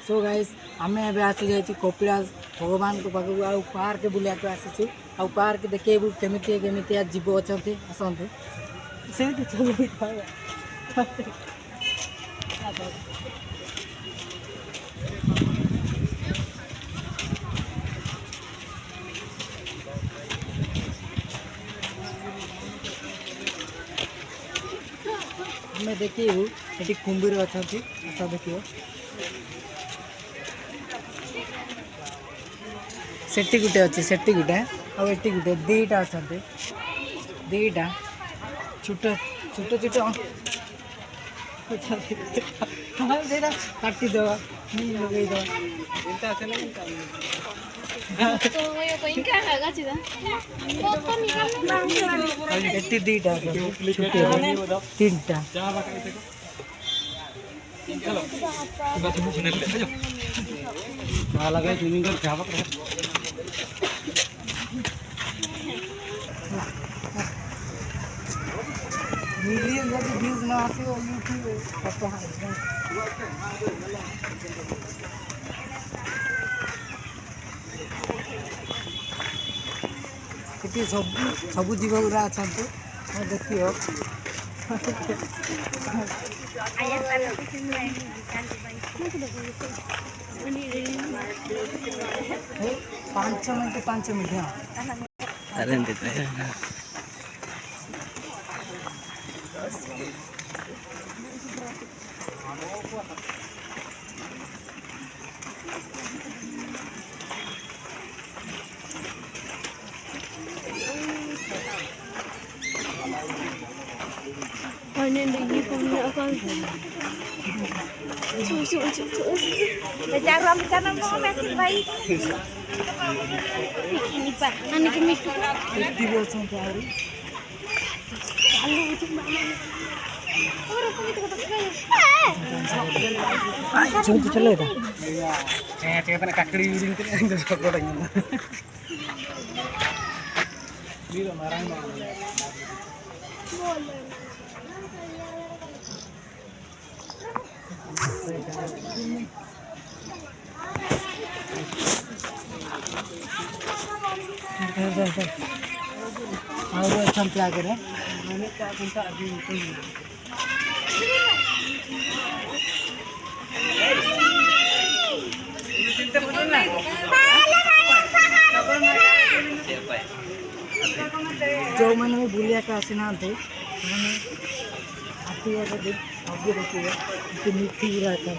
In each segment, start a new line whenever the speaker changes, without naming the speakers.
so guys आम ए आसी जाइए कपिलास भगवान को पाखक आउ पार्क बुलाक आसी आउ पार्क देखू केमी केमी जीव अच्छा आसतु से आम देखू ये कुंभीर अच्छा आस देख सेठी गुटे अच्छे सेठी गुटे आठी गुटे दीटा अच्छा दीटा छोट छोट छोट काटिद लगेद दीटा तीन टा लगे मिलियन जब व्यूज ना आते हो यूट्यूब सब जीव गुरा अच्छा देखियो पाँच मिनट हाँ चलो काकड़ी और अच्छा आगे जो मैंने भी बुलिया का आसी ना आसवे आगे देखिए मीठी गुरा अच्छा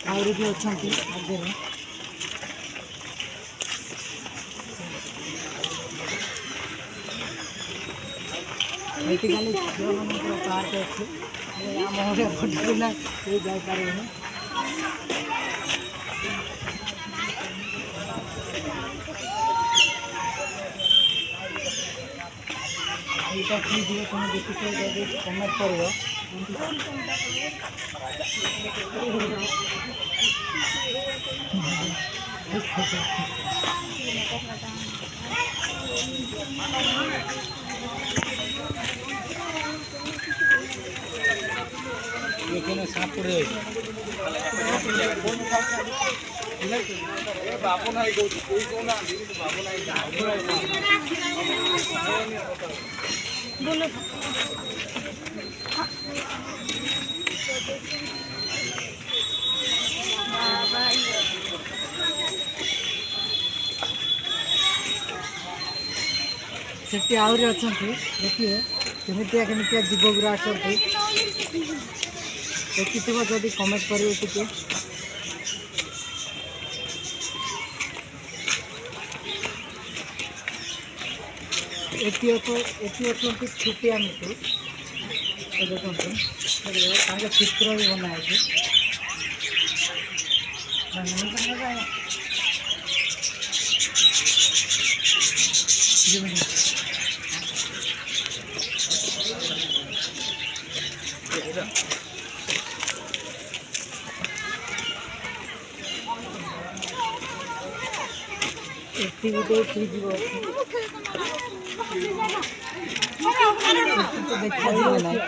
और भी अच्छा आगे खाली झील मान पार्क अच्छे आम जापर यहाँ कि जीव तुम देखिए कमेंट कर सेठी आहरी अच्छा देखिए केमिया जीव गुरा अच्छा देखी जदि कमेंट करेंगे टी अच्छी छुटिया मिटू देखते चित्र भी बनाई ଏଠି ଗୋଟେ ଫ୍ରିଜ୍ ଅଛି ଦେଖାଯିବ ନାହିଁ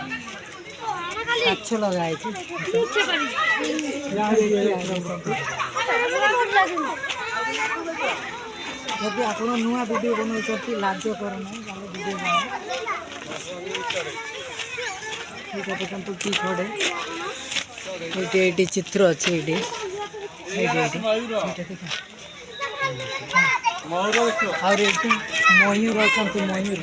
କାଛ ଲଗା ହେଇଛି ଯଦି ଆପଣ ନୂଆ ଭିଡ଼ିଓ ବନାଉଛନ୍ତି ଲାଜ କରୁନାହିଁ ତାହେଲେ ଭିଡ଼ିଓ ବନାଅ ଦେଖନ୍ତୁ କି ଖଡ଼େ ଏଇଠି ଏଇଠି ଚିତ୍ର ଅଛି ଏଇଠି ଏଇଠି ଦେଖ ଆହୁରି ଏଠି ମୟୂର ଅଛନ୍ତି ମୟୂର